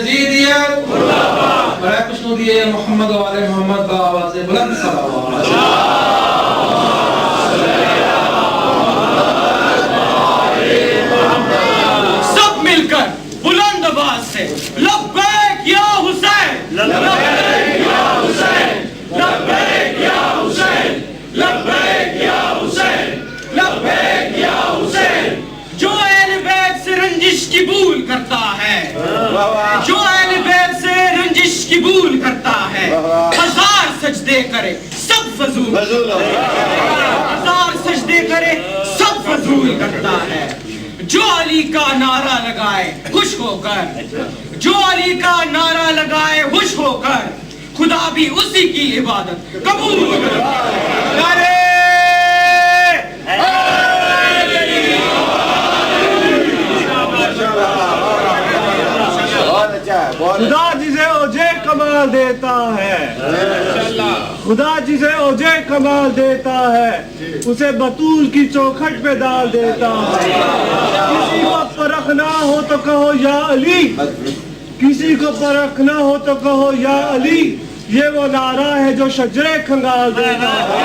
यजीदियत बड़ा खुशनुदी मोहम्मद वाले मोहम्मद का आवाज़ बुलंद सलावत। सब मिलकर बुलंद आवाज से लब्बैक या हुसैन, लब्बैक या हुसैन, लब्बैक या हुसैन, लब्बैक या हुसैन, लब्बैक या हुसैन। जो अहले बैत से रंजिश की भूल करता है, जो अहले बैत से रंजिश की भूल करता है, हजार सजदे करे सब फजूल, हजार सजदे करे सब फजूल करता है। जो अली का नारा लगाए खुश होकर, जो अली का नारा लगाए खुश होकर, खुदा भी उसी की इबादत कबूल करता है। खुदा जिसे ओजे कमाल देता है, खुदा जिसे ओजे कमाल देता है, उसे बतूल की चौखट पे डाल देता है। किसी को परखना हो तो कहो या अली, किसी को परखना हो तो कहो या अली, ये वो नारा है जो शजरे खंगाल देता है।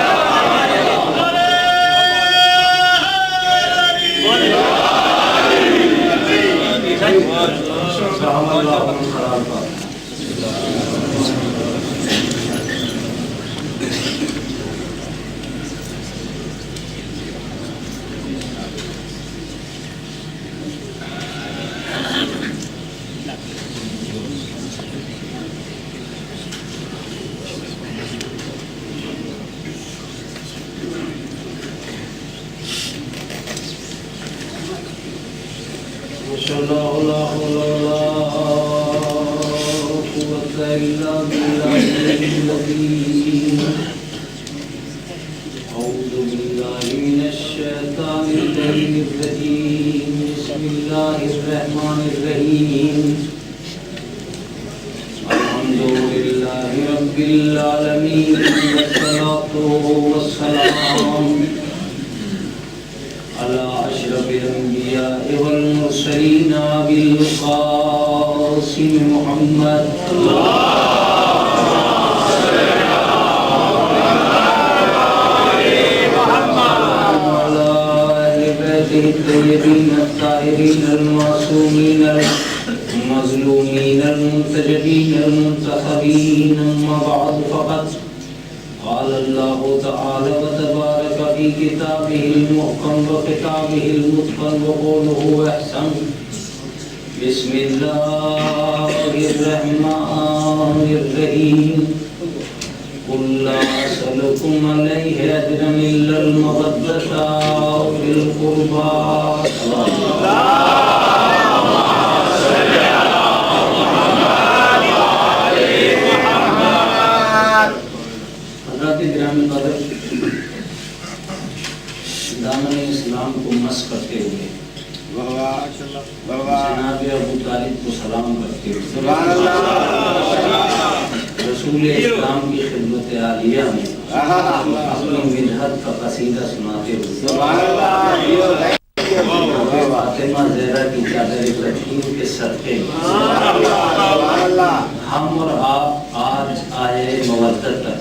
हम और आप आज आए मवद्दत तक।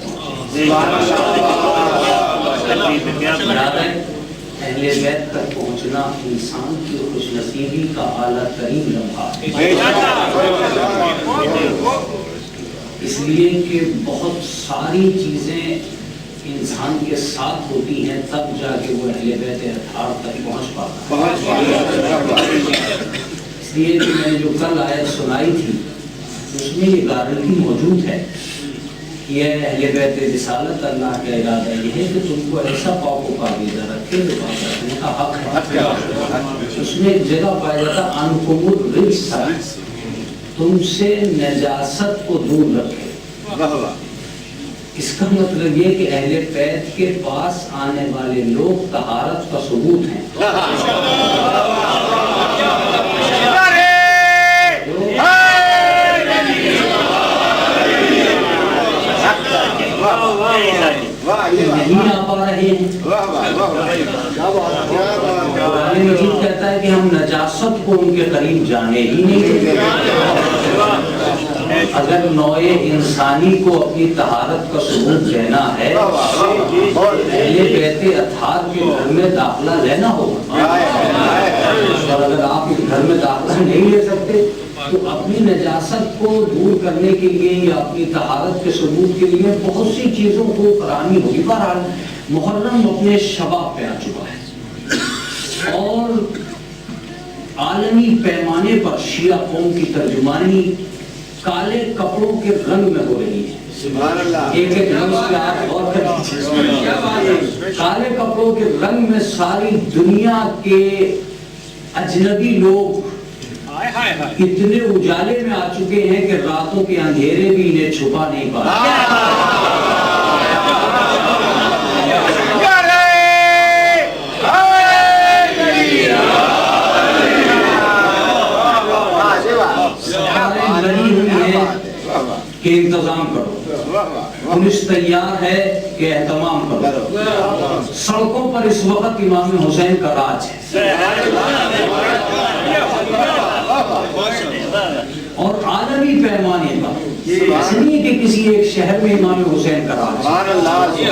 अहले बैत तक पहुंचना इंसान की खुशनसीबी का आला तरीन लम्हा है, इसलिए कि बहुत सारी चीजें इंसान के साथ होती हैं तब जाके वो अहले बैत अथार तक पहुंच पाता है। इसलिए कि मैंने जो कल आयत सुनाई थी उसमें ये गारंटी मौजूद है कि यह अहले बैत रिसालत अल्लाह का इरादा ये है कि तुमको ऐसा पाक पाकीज़ा रखे जो पाक रखने का हक है। उसमें एक जगह पाया जाता अनकुमुर रिज्स, तुमसे नजासत को दूर रखे। इसका मतलब ये कि अहले बैत के पास आने वाले लोग तहारत का सबूत हैं। नहीं आ पा रहे हैं। कुरान मजीद कहता है कि हम नजासत को उनके करीब जाने ही नहीं देते। अगर नौए इंसानी को अपनी तहारत का सबूत देना है, पहले कहते अथार के घर में दाखिला लेना होगा। और अगर आप इस घर में दाखिला नहीं ले सकते तो अपनी नजासत को दूर करने के लिए या अपनी तहारत के सबूत के लिए बहुत सी चीजों को करानी होगी। बहरहाल मुहर्रम अपने शबाब पे आ चुका है और आलमी पैमाने पर शिया कौम की तर्जुमानी काले कपड़ों के रंग में हो रही है। एक एक लफ्ज़ पे आप गौर कर लीजिए। काले कपड़ों के रंग में सारी दुनिया के अजनबी लोग इतने उजाले में आ चुके हैं कि रातों के अंधेरे भी इन्हें छुपा नहीं पा रहे। लड़ी हुई है कि इंतजाम करो, पुलिस तैयार है कि एहतमाम करो। सड़कों पर इस वक्त इमाम हुसैन का राज है और आलमी पैमाने पर, इसलिए कि किसी एक शहर में इमाम हुसैन का राज,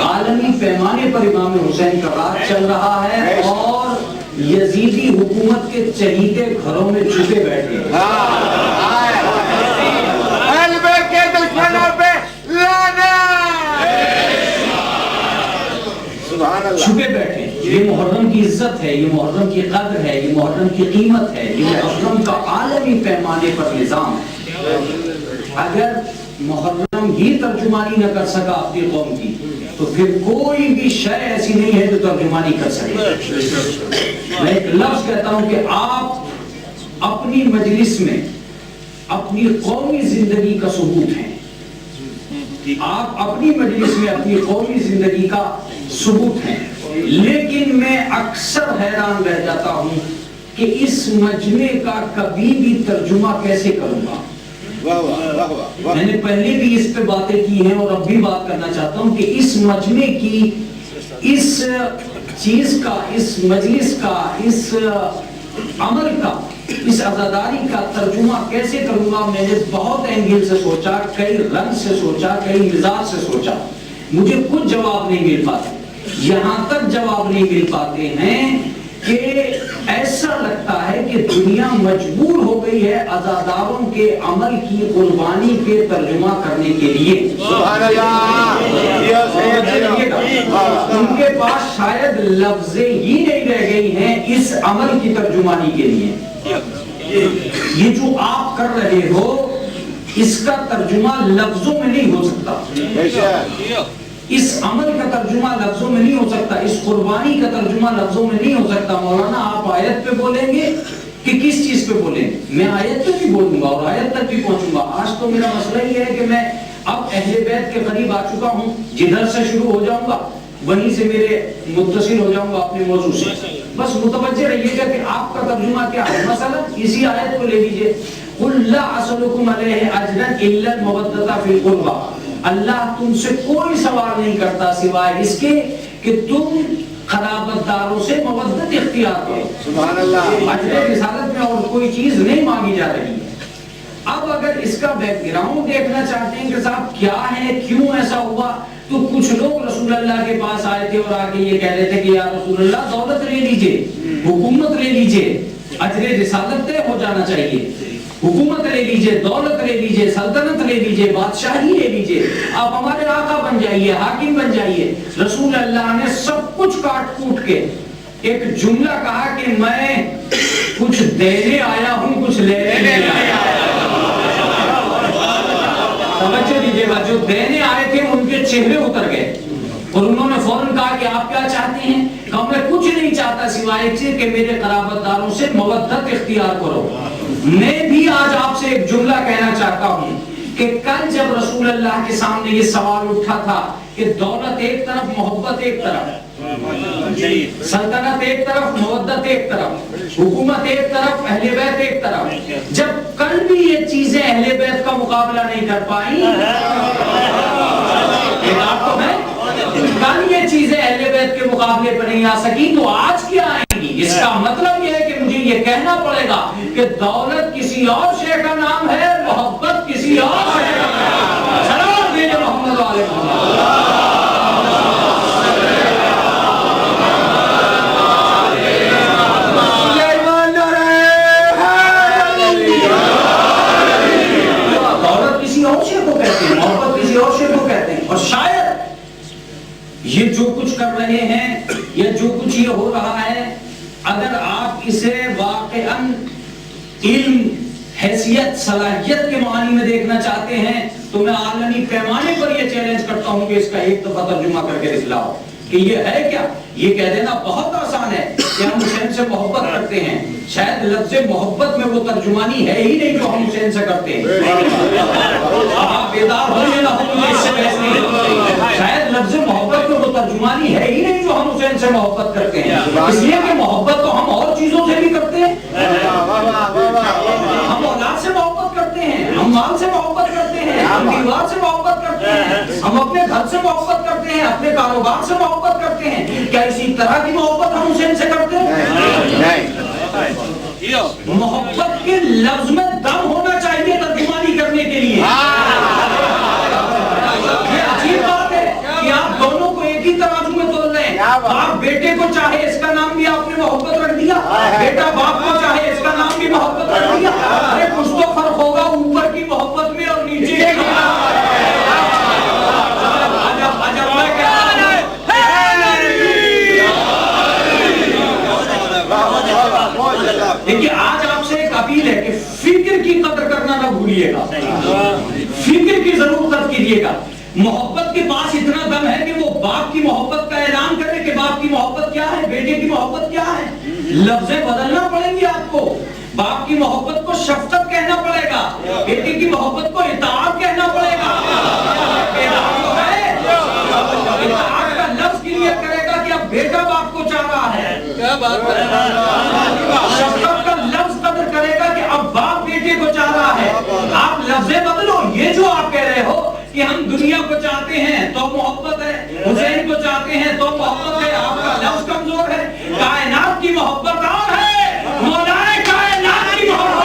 आलमी पैमाने पर इमाम हुसैन का राज चल रहा है और यजीदी हुकूमत के चहीते घरों में छुपे बैठे हैं। छुपे बैठे। ये मुहर्रम की इज्जत है, ये मुहर्रम की कद्र है, ये मुहर्रम की कीमत है, ये मुहर्रम का आलमी पैमाने पर निजाम है। अगर मुहर्रम ही तर्जुमानी न कर सका अपनी कौम की तो फिर कोई भी शय ऐसी नहीं है जो तर्जुमानी कर सके। मैं एक लफ्ज कहता हूं कि आप अपनी मजलिस में अपनी कौमी जिंदगी का सबूत हैं। आप अपनी मजलिस में अपनी कौमी जिंदगी का सबूत हैं, लेकिन मैं अक्सर हैरान रह जाता हूं कि इस मजमे का कभी भी तर्जुमा कैसे करूंगा। मैंने पहले भी इस पे बातें की हैं और अब भी बात करना चाहता हूं कि इस मजमे की, इस चीज का, इस मजलिस का, इस अमल का, इस आजादारी का तर्जुमा कैसे करूंगा। मैंने बहुत एंगल से सोचा, कई रंग से सोचा, कई मिजाज से सोचा, मुझे कुछ जवाब नहीं मिल पाते। यहां तक जवाब नहीं मिल पाते हैं कि ऐसा लगता है कि दुनिया मजबूर हो गई है आजादारों के अमल की कुर्बानी पे तर्जुमा करने के लिए। उनके पास शायद लफ्ज़ें ही नहीं रह गई हैं इस अमल की तर्जुमानी के लिए। ये जो आप कर रहे हो इसका तर्जुमा लफ्जों में नहीं हो सकता, इस अमल का तर्जुमा लफ्जों में नहीं हो सकता, इस कुर्बानी का तर्जुमा लफ्जों में नहीं हो सकता। मौलाना आप आयत पे बोलेंगे कि किस चीज पे बोलेंगे? मैं आयत पे भी बोलूंगा और आयत तक भी पहुंचूंगा। आज तो मेरा मसला ही है कि मैं अब अहले बैत के करीब आ चुका हूं, जिधर से शुरू हो जाऊंगा वहीं से मेरे मुत्तसिल हो जाऊंगा अपने मौजू से। बस मुतवज्जे रहिएगा कि आपका तर्जुमा क्या है। मसलन इसी आयत को ले लीजिए, कुल ला असलुकुम अलैहि अजरन इल्ला मवद्दता फिल कुर्बा। अल्लाह तुमसे कोई सवाल नहीं करता सिवाय इसके कि तुम खराबतदारों से मवद्दत इख्तियार करो। सुभान अल्लाह। अजर रिसालत में और कोई चीज नहीं मांगी जा रही है। अब अगर इसका बैकग्राउंड देखना चाहते हैं कि साहब क्या है, क्यों ऐसा हुआ, तो कुछ लोग रसूलुल्लाह के पास आए थे और आके ये कह रहे थे कि या रसूलुल्लाह दौलत ले लीजिए, हुकूमत ले लीजिए, अजर रिसालत तय हो जाना चाहिए, हुकूमत ले लीजिए, दौलत ले लीजिए, सल्तनत ले लीजिए, बादशाही ले लीजिए, आप हमारे आका बन जाइए, हाकिम बन जाइए। रसूल अल्लाह ने सब कुछ काट कूट के एक जुमला कहा कि मैं कुछ देने आया हूं, कुछ लेने नहीं आया। समझ लीजिएगा, जो देने आए थे उनके चेहरे उतर गए और उन्होंने फौरन कहा कि आप क्या चाहते हैं? कहा मैं कुछ नहीं चाहता सिवाय इसके कि मेरे कराबतदारों से मवद्दत इख्तियार करो। मैं भी आज आपसे एक जुमला कहना चाहता हूं कि कल जब रसूल अल्लाह के सामने ये सवाल उठा था कि दौलत एक तरफ, मोहब्बत एक तरफ, सल्तनत एक तरफ, मवद्दत एक तरफ, हुकूमत एक तरफ, अहले बैत एक तरफ, जब कल भी ये चीजें अहले बैत का मुकाबला नहीं कर पाई बेदार तो है। कल ये चीजें अहले बैत के मुकाबले पर नहीं आ सकी तो आज क्या आएंगी? इसका मतलब यह है कि मुझे ये कहना पड़ेगा कि दौलत किसी और शे का नाम है, मोहब्बत किसी और शे का नाम है। सलाम भेजे मोहम्मद वाले और शायद ये जो कुछ कर रहे हैं या जो कुछ ये हो रहा है, अगर आप इसे वाकईअन इल्म, हैसियत, सलाहियत के मानी में देखना चाहते हैं तो मैं आलमी पैमाने पर ये चैलेंज करता हूं कि इसका एक दफा तर्जुमा करके दिखलाओ कि ये है क्या। ये कह देना बहुत आसान है कि हम हुसैन से मोहब्बत करते हैं, शायद लफ्ज़ मोहब्बत में वो तर्जुमानी है ही नहीं जो हम हुसैन से करते हैं। आप बेदार हो या ना हो, इससे बहस नहीं। शायद लफ्ज़ मोहब्बत में वो तर्जुमानी है ही नहीं जो हम हुसैन से मोहब्बत करते हैं, इसलिए कि मोहब्बत तो हम और चीजों से भी करते हैं। हम औलाद से मोहब्बत करते हैं, हम माल से मोहब्बत करते हैं, हम परिवार से मोहब्बत करते हैं, हम अपने घर से मोहब्बत करते हैं, अपने कारोबार से मोहब्बत करते हैं। क्या इसी तरह की मोहब्बत हम हुसैन से करते हैं? मोहब्बत के लफ्ज में दम होना चाहिए तर्जुमानी करने के लिए। ये अजीब बात है कि आप दोनों को एक ही तराजू में तोल रहे हैं। बाप बेटे को चाहे इसका नाम भी आपने मोहब्बत रख दिया, बेटा बाप को चाहे इसका नाम भी मोहब्बत रख दिया। अरे कुछ तो फर्क होगा ऊपर की मोहब्बत में और नीचे की। देखिए आज आपसे एक अपील है कि फिक्र की कदर करना ना भूलिएगा, फिक्र की जरूर कदर कीजिएगा। मोहब्बत के पास इतना दम है कि वो बाप की मोहब्बत का ऐलान करे कि बाप की मोहब्बत क्या है, बेटे की मोहब्बत क्या है। लफ्ज़ें बदलना पड़ेंगी आपको। बाप की मोहब्बत को शफकत कहना पड़ेगा, बेटे की मोहब्बत को इताअत कहना पड़ेगा। इताअत का लफ्ज़ क्लियर करेगा कि अब बेटा बाप को चाह रहा है। क्या बात है? शफकत का लफ्ज़ कदर करेगा कि अब बाप बेटे को चाह रहा है। आप लफ्ज़ें बदलो। ये जो आप कह रहे हो कि हम दुनिया को चाहते हैं तो मोहब्बत है, हुसैन को चाहते हैं तो मोहब्बत है, आपका लफ्ज़ कमजोर है। कायनात की मोहब्बत और है, मौलाए कायनात की मोहब्बत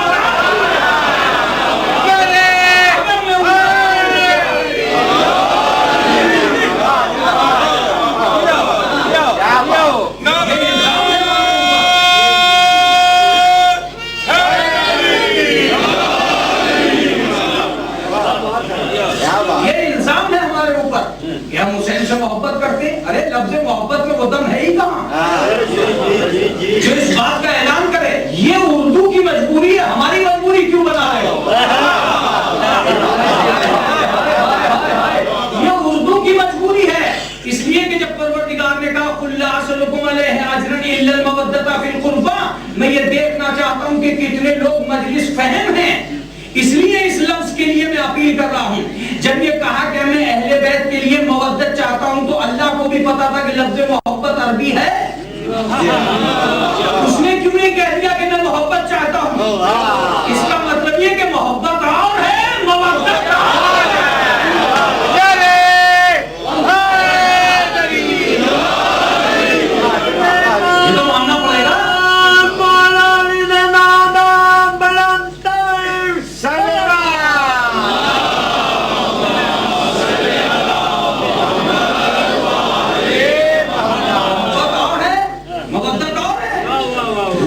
हम हुसैन से मोहब्बत करते। अरे लफ्ज़ मोहब्बत में वो दम है ही कहाँ जो इस बात का ऐलान करे। ये उर्दू की मजबूरी है, हमारी मजबूरी क्यों बना रहे हो? ये उर्दू की मजबूरी है, इसलिए कि जब परवरदिगार ने कहा कुल ला असलुकुम अलैहि अजरन इल्ला अल मवद्दता फिल कुर्बा, मैं ये देखना चाहता हूँ कि कितने लोग मजलिस फहम हैं। इसलिए इस लफ्ज के लिए मैं अपील कर रहा हूँ। जब ये कहा कि मैं अहले बैत के लिए मवद्दत चाहता हूँ तो अल्लाह को भी पता था कि लफ्ज मोहब्बत अरबी है। उसने क्यों नहीं कह दिया कि मैं मोहब्बत चाहता हूँ? इसका मतलब ये कि मोहब्बत और है, मवद्दत और है। ये तो मानना पड़ेगा।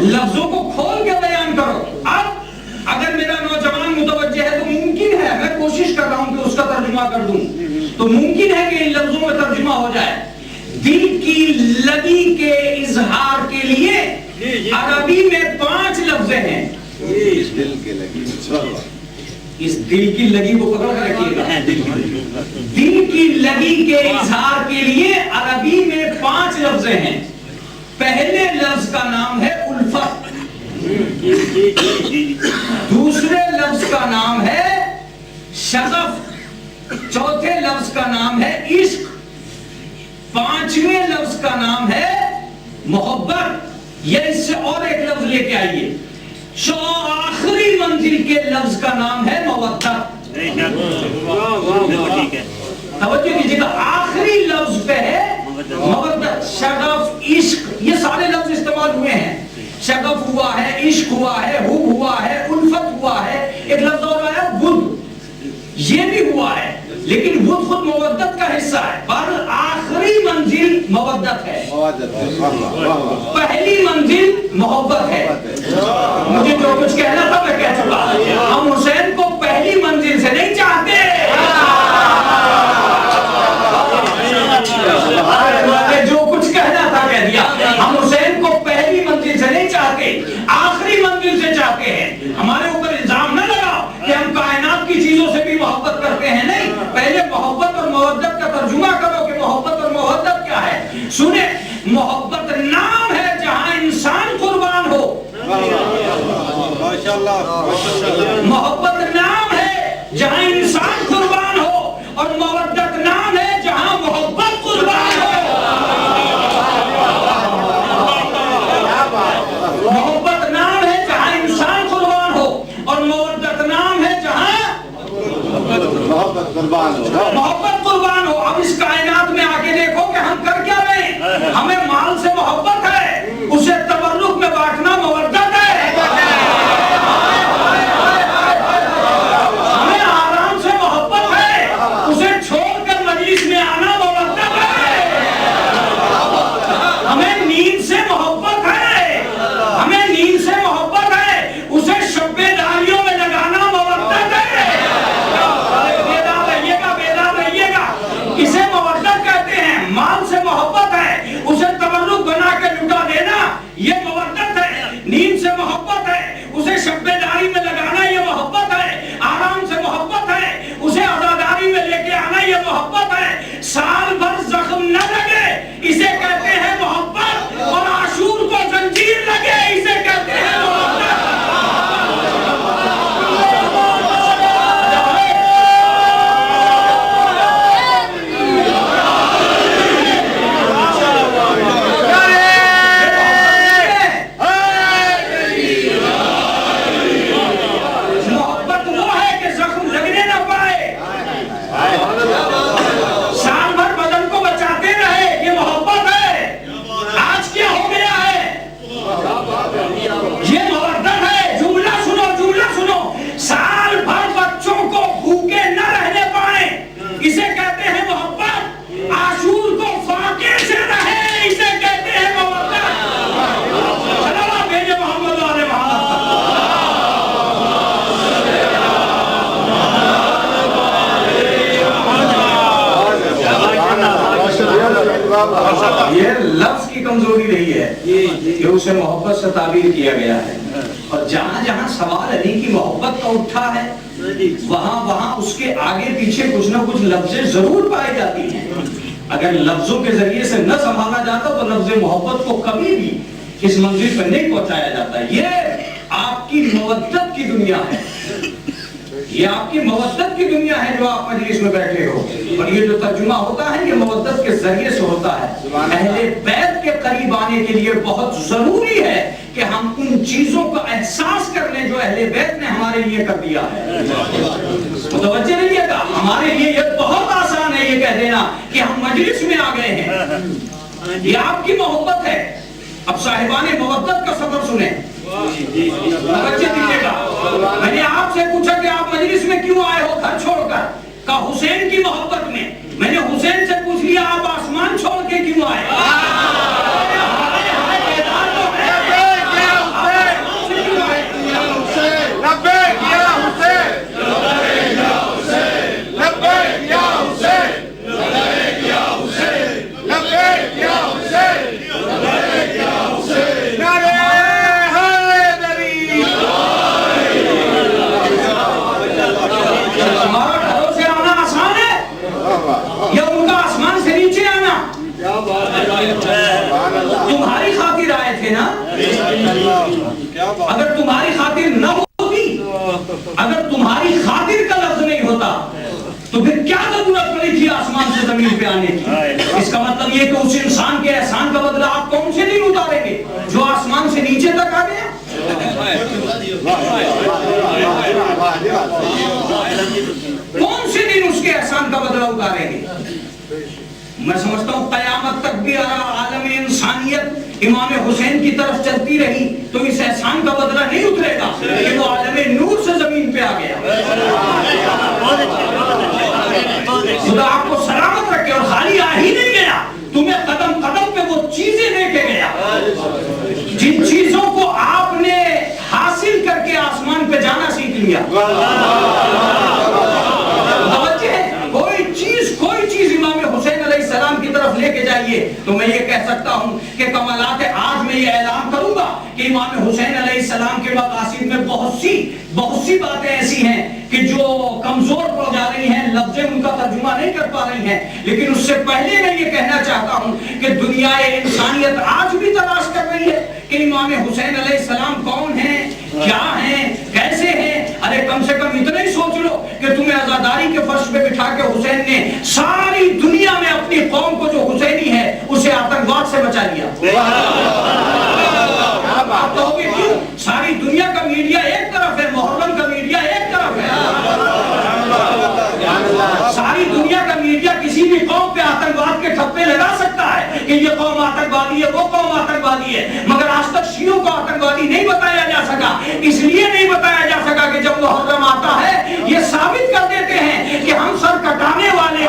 लफ्जों को खोल के बयान करो। अब अगर मेरा नौजवान मुतवज्जे है तो मुमकिन है, मैं कोशिश कर रहा हूं कि उसका तर्जुमा कर दूं, तो मुमकिन है कि इन लफ्जों में तर्जुमा हो जाए। दिल की लगी के इजहार के लिए अरबी में 5 लफ्ज हैं। इस दिल की लगी को पकड़ कर रखिएगा। दिल की लगी के इजहार के लिए अरबी में 5 लफ्ज हैं। पहले लफ्ज का नाम है उल्फत, दूसरे लफ्ज का नाम है शगफ, चौथे लफ्ज का नाम है इश्क, 5वें लफ्ज का नाम है मोहब्बत। या इससे और एक लफ्ज लेके आइए, आखिरी मंजिल के लफ्ज का नाम है मवद्दत। तवज्जो कीजिएगा, आखिरी लफ्ज पे है मवद्दत, शगफ, इश्क, ये सारे लफ्ज इस्तेमाल हुए हैं। शगफ हुआ है, इश्क हुआ है, हुब हुआ है, उल्फत हुआ है, एक लफ्ज और आया बुद, ये भी हुआ है, लेकिन बुद खुद मवद्दत का हिस्सा है। पर आखिरी मंजिल मवद्दत है, पहली मंजिल मोहब्बत है। मुझे जो कुछ कहना था मैं कह चुका। हम हुसैन को पहली मंजिल से नहीं चाहते, जो कुछ कहना था कह दिया। हम हुसैन को पहली मंजिल से नहीं चाहते, आखिरी मंजिल से चाहते हैं। हमारे ऊपर इल्जाम न लगाओ कि हम कायनात की चीजों से भी मोहब्बत करते हैं, नहीं। पहले मोहब्बत और मवद्दत का तर्जुमा करो कि मोहब्बत और मवद्दत क्या है। सुने, मोहब्बत नाम है जहां इंसान कुर्बान हो, मोहब्बत नाम है जहां इंसान कुर्बान हो, और मवद्दत नाम है जहां मोहब्बत कुर्बान हो। मोहब्बत नाम है जहां इंसान कुर्बान हो, और मवद्दत नाम है जहां मोहब्बत कुर्बान हो। अब इस कायनात में आके देखो कि हम कर क्या रहे हैं। हमें माल से मोहब्बत है, उसे तबर्रुक में बांटना मवद्दत है। हमें आराम से मोहब्बत है, उसे छोड़कर मजलिस में आना मवद्दत है। हमें नींद से मोहब्बत है, हमें नींद से मोहब्बत है, उसे शब्बेदारियों में लगाना मवद्दत है। बेदार रहिएगा, इसे मवद्दत कहते हैं। माल से मोहब्बत है, उसे तबर्रुक बना के लुटा देना, ये मवद्दत है। नींद से मोहब्बत है, उसे शब्बेदारी में लगाना, ये मोहब्बत है। आराम से मोहब्बत है, उसे अज़ादारी में लेके आना, ये मोहब्बत है। साल भर जख्म न लगे, इसे कहते हैं मोहब्बत, और आशूर को जंजीर लगे, इसे कहते हैं मोहब्बत। ये लफ्ज की कमजोरी रही है कि उसे मोहब्बत से ताबीर किया गया है, और जहां जहां सवाल अली की मोहब्बत का उठा है, वहां वहां उसके आगे पीछे कुछ ना कुछ लफ्जें जरूर पाई जाती हैं। अगर लफ्जों के जरिए से न संभाला जाता तो लफ्ज मोहब्बत को कभी भी इस मंजिल पर नहीं पहुंचाया जाता। ये आपकी मवद्दत की दुनिया है, ये आपकी मवद्दत की दुनिया है जो आप मजलिस में बैठे हो, और ये जो तर्जुमा होता है ये मवद्दत के जरिए से होता है। अहले बैत के करीब आने के लिए बहुत जरूरी है कि हम उन चीजों का एहसास कर लें जो अहले बैत ने हमारे लिए कर दिया है। मुतवज्जे रहिएगा, हमारे लिए ये बहुत आसान है ये कह देना कि हम मजलिस में आ गए हैं, ये आपकी मोहब्बत है। अब साहिबाने मवद्दत का सफर सुने, मैंने आपसे पूछा कि आप मजलिस में क्यों आए हो घर छोड़कर, का हुसैन की मोहब्बत में। मैंने हुसैन से पूछ लिया आप आसमान छोड़ के क्यों आए। तुम्हारी खातिर आए थे ना, अगर तुम्हारी खातिर न होती, अगर तुम्हारी खातिर का लफ्ज नहीं होता तो फिर क्या जरूरत पड़ी थी आसमान से जमीन पे आने की। इसका मतलब ये कि उस इंसान के एहसान का बदला आप कौन से दिन उतारेंगे जो आसमान से नीचे तक आ गया। कौन से दिन उसके एहसान का बदला उतारेंगे। मैं समझता हूँ कयामत तक भी आलम इंसानियत इमाम हुसैन की तरफ चलती रही तो इस एहसान का बदला नहीं उतरेगा कि वो आलम नूर से जमीन पे आ गया। खुदा आपको सलामत रखे। और खाली आ ही नहीं गया, तुम्हें कदम कदम पे वो चीजें देके गया जिन चीजों को आपने हासिल करके आसमान पे जाना सीख लिया। कोई चीज इमाम हुसैन अलैहिस्सलाम की तरफ लेके जाइए तो मैं ये कह सकता हूं कि कमालात आज मैं ये ऐलान करूंगा कि इमाम हुसैन अलैहिस्सलाम के मकासिद में बहुत सी बातें ऐसी हैं कि जो कमजोर पड़ जा रही हैं, लफ्ज़ें उनका तर्जुमा नहीं कर पा रही हैं। लेकिन उससे पहले मैं ये कहना चाहता हूं कि दुनिया इंसानियत आज भी तलाश कर रही है कि इमाम हुसैन अलैहिस्सलाम कौन हैं, क्या हैं, कैसे हैं। अरे कम से कम इतना ही सोच लो कि तुम्हें आजादारी के फर्श पे बिठा के हुसैन ने सारी दुनिया में अपनी कौम को जो हुसैनी है उसे आतंकवाद से बचा लिया। आप कहोगे क्यों? सारी दुनिया का मीडिया एक तरफ है, मुहर्रम का मीडिया एक तरफ है। सारी दुनिया का मीडिया किसी भी कौम पे आतंकवाद के ठप्पे लगा सकता है कि ये कौम आतंकवादी है, वो कौम आतंकवादी है, मगर आज तक शियों को आतंकवादी नहीं बताया जा सका। इसलिए नहीं बताया जा सका कि जब मुहर्रम आता है ये साबित कर देते हैं कि हम सर कटाने वाले हैं,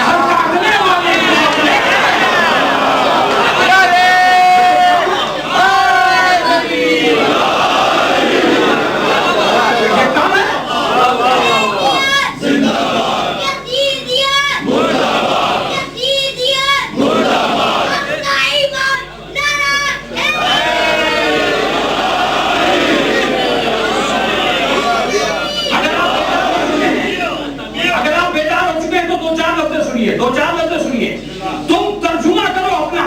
सर काटने वाले हैं। दो चार लफ्ज़ सुनिए, तुम तर्जुमा करो अपना।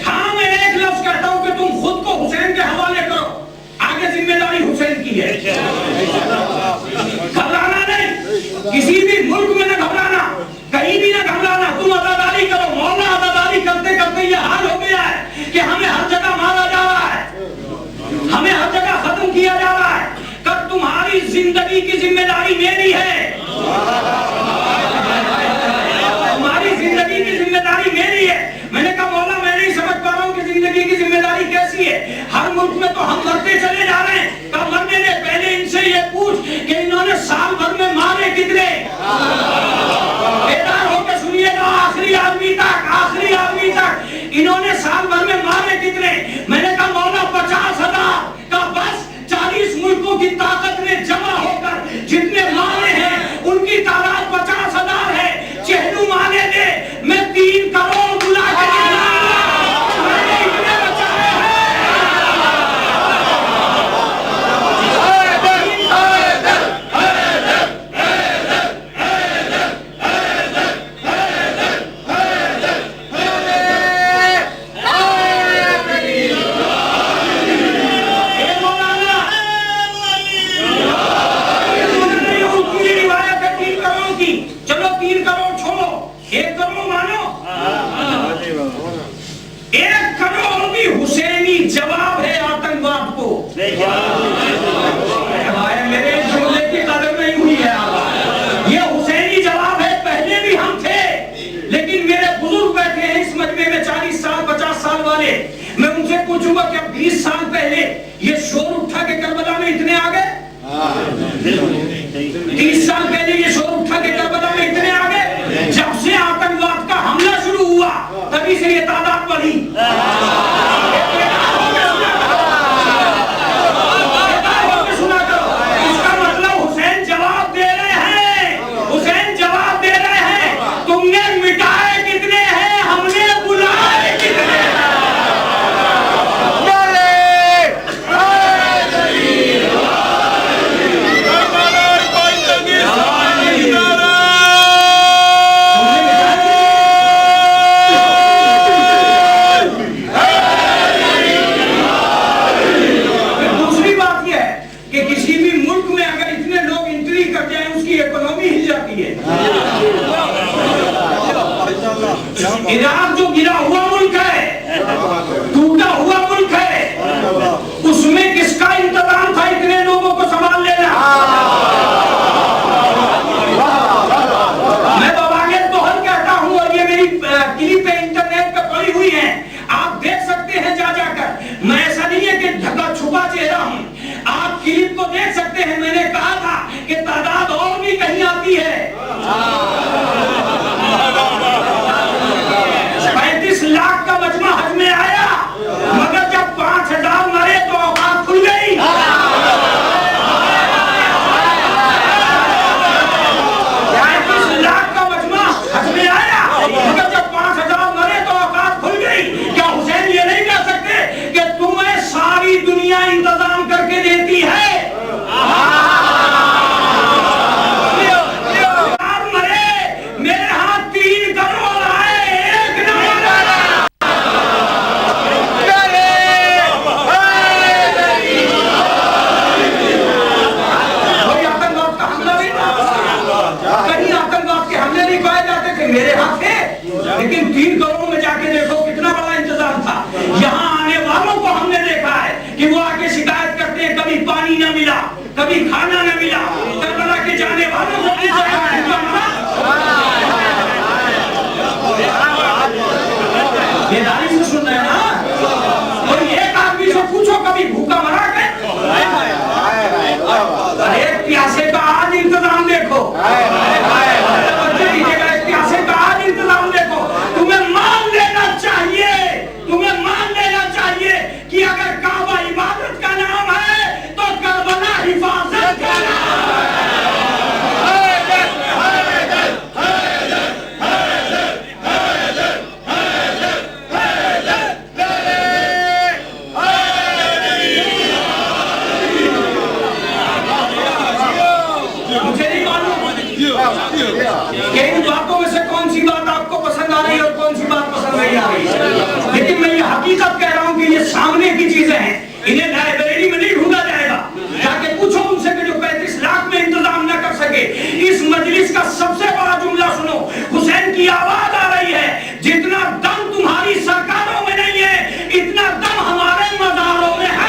हाँ मैं एक लफ्ज़ कहता हूं कि तुम खुद को हुसैन के हवाले करो, आगे जिम्मेदारी हुसैन की है। घबराना नहीं, किसी भी मुल्क में न घबराना, कहीं भी न घबराना। तुम आजादारी करो। मौला आजादारी करते करते ये हाल हो गया है कि हमें हर जगह मारा जा रहा है, हमें हर जगह खत्म किया जा रहा है। कब तुम्हारी जिंदगी की जिम्मेदारी मेरी है, जिंदगी की जिम्मेदारी मेरी है। मैंने कहा मौला मैं नहीं समझ पा रहा हूँ कि जिंदगी की जिम्मेदारी कैसी है। हर मुल्क में तो हम मरते चले जा रहे हैं। कब मरने दे, पहले इनसे ये पूछ कि इन्होंने साल भर में मारे कितने। बेदार होकर सुनिएगा, आखिरी आदमी तक इन्होंने साल भर में मारे कितने। मैंने कहा मौला 50,000 का बस 40 मुल्कों की ताकत में जमा होकर जितने मारे हैं उनकी तादाद 50,000 है। चेहनू माने दे, मैं 3 करोड़ बुला के मैंने इतने बचाए हैं। रिवायत है 3 करोड़ की। चलो 3 करोड़ छोड़ो, 1 करोड़ मानो। 1 करोड़ भी हुसैनी जवाब है आतंकवाद को। मेरे जुमले की कदर नहीं हुई है। ये हुसैनी जवाब है। पहले भी हम थे, लेकिन मेरे बुजुर्ग बैठे हैं इस मजमे में 40 साल 50 साल वाले। मैं उनसे पूछूंगा कि 20 साल पहले ये शोर उठा के करबला में इतने आ गए। 30 साल पहले ये शोर उठा के करबला में इतने आ गए। जब से आतंकवाद का हमला शुरू हुआ तभी से ये तादाद बढ़ी। सुना करो, इसका मतलब हुसैन जवाब दे रहे हैं, हुसैन जवाब दे रहे हैं। तुमने मिटाए कितने हैं, हमने बुलाए कितने हैं। इराक जो गिरा हुआ मुल्क है, टूटा हुआ मुल्क है, उसमें किसका इंतजाम था इतने लोगों को संभाल लेना। छुपा चेहरा हूं। आप क्लिप को देख सकते हैं, मैंने कहा था कि तादाद और भी कहीं आती है। 35 लाख का मजमा हज में आया, मगर जब 5000 मरे तो औकात खुल गई। 35 लाख का मजमा हज में आया, मगर जब 5000 मरे तो औकात खुल गई। क्या हुसैन ये नहीं कह सकते कि तुम्हें सारी दुनिया इंतजाम करके देती है? मेरे हाथ 3 करोड़ आए, 1 न मरा। कोई आतंकवाद का हमला नहीं था, कहीं आतंकवाद के हमले नहीं पाए जाते थे, मेरे हाथ थे। लेकिन 3 करोड़ में जाके देखो कितना बड़ा इंतजाम था। यहाँ आने वालों को हमने देखा है कि वो आके शिकायत करते हैं, कभी पानी न मिला, कभी खाना न मिला। करबला के जाने वालों को बेदारी से सुन रहे हैं ना? कोई एक आदमी से पूछो कभी भूखा मरा के? एक प्यासे का आज इंतजाम देखो, एक प्यासे का आज इंतजाम देखो। तुम्हें मान लेना चाहिए, तुम्हें मान लेना चाहिए कि अगर काबा इबादत का नाम है तो करबला हिफाजत का नाम है। मुझे नहीं मालूम कि इन बातों में से कौन सी बात आपको पसंद आ रही है और कौन सी बात पसंद नहीं आ रही है, लेकिन मैं ये हकीकत कह रहा हूं कि ये सामने की चीजें हैं, इन्हें लाइब्रेरी में नहीं ढूंढा जाएगा। जाके पूछो उनसे कि जो 35 लाख में इंतजाम न कर सके। इस मजलिस का सबसे बड़ा जुमला सुनो, हुसैन की आवाज आ रही है, जितना दम तुम्हारी सरकारों में नहीं है, इतना दम हमारे मज़ारों में है।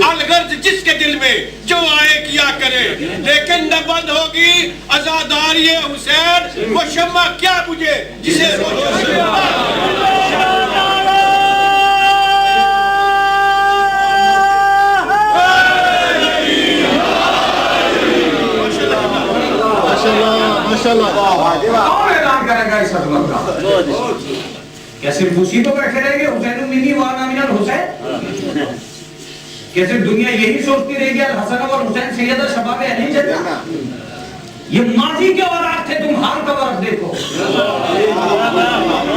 अलगर्ज जिसके दिल में जो आए किया करे, लेकिन न बंद होगी आजादारी हुसैन, वो शम्मा क्या बुझे जिसे कौन ऐलान करेगा इस अजमत का? क्या सिर्फ उसी को बैठे रहेंगे हुसैन मिनी वाना मिनल हुसैन? क्या सिर्फ दुनिया यही सोचती रहेगी हसन और हुसैन सैयद शबाब अली जन्नत? ये माजी के औलाद थे, तुम हाल का वक्त देखो।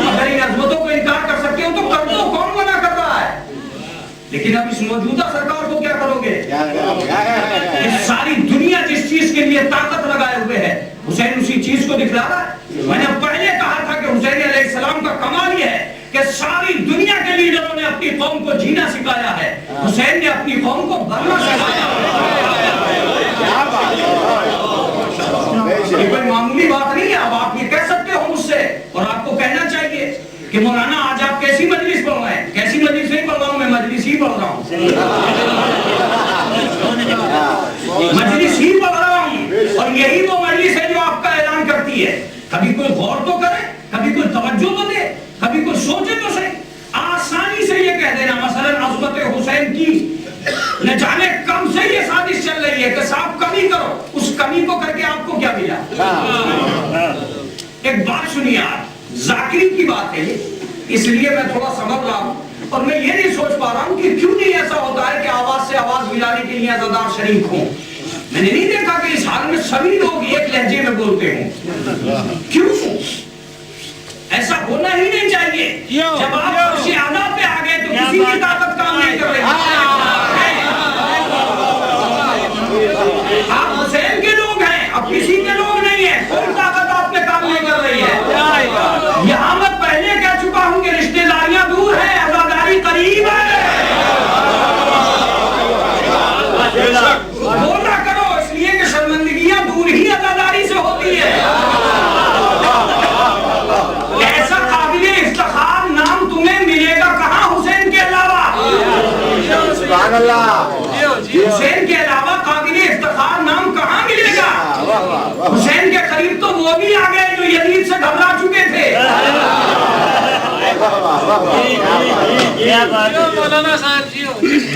अगर इन अजमतों को इनकार कर सकते हो तो कर दो, कौन मना कर रहा है? लेकिन अब इस मौजूदा सरकार को क्या करोगे? इस सारी दुनिया जिस चीज के लिए ताकत लगाए हुए है, हुसैन उसी चीज को दिखला रहा है। मैंने पहले कहा था कि हुसैन अलैहिस्सलाम का कमाल यह है कि सारी दुनिया के लीडरों ने अपनी कौम को जीना सिखाया है, हुसैन ने अपनी कौम को मरना सिखाया। ये कोई मामूली बात नहीं है। अब आप ये कह सकते हो मुझसे, और आपको कहना चाहिए कि मौलाना आज आप कैसी मजलिस पढ़ रहे हैं? कैसी मजलिस नहीं पढ़ रहा हूं मैं, मजलिस ही पढ़ रहा हूं, मजलिस ही पढ़ रहा हूं। और यही वो मजलिस है जो आपका ऐलान करती है। कभी कोई गौर तो करे, कभी कोई तवज्जो तो दे, कभी कोई सोचे तो सही। आसानी से ये कह देना मसलन अज़मत हुसैन की न जाने कम से ये साजिश चल रही है कि साहब कमी करो, उस कमी को करके आपको क्या मिला? एक बात सुनिए आप, जाकिरी की बात है, इसलिए मैं थोड़ा समझ रहा हूं, और मैं ये नहीं सोच पा रहा हूं कि क्यों नहीं ऐसा होता है कि आवाज से आवाज मिलाने के लिए अज़ादार शरीक हों। मैंने नहीं देखा कि इस हाल में सभी लोग एक लहजे में बोलते हों। क्यों? ऐसा होना ही नहीं चाहिए। जब आप आदा पे आ गए तो किसी की ताकत काम नहीं कर रही। आप हुसैन के लोग हैं, अब किसी के लोग नहीं है, कोई ताकत आप पे काम नहीं कर रही है। यहाँ मैं पहले कह चुका हूँ कि रिश्तेदारियां दूर है, आजादारी करीब है। बोला करो इसलिए कि शर्मिंदगियां दूर हुसैन के अलावा काबिले इफ्तिखार नाम कहाँ मिलेगा? हुसैन के करीब तो वो भी आ गए जो यजीद से घबरा चुके थे।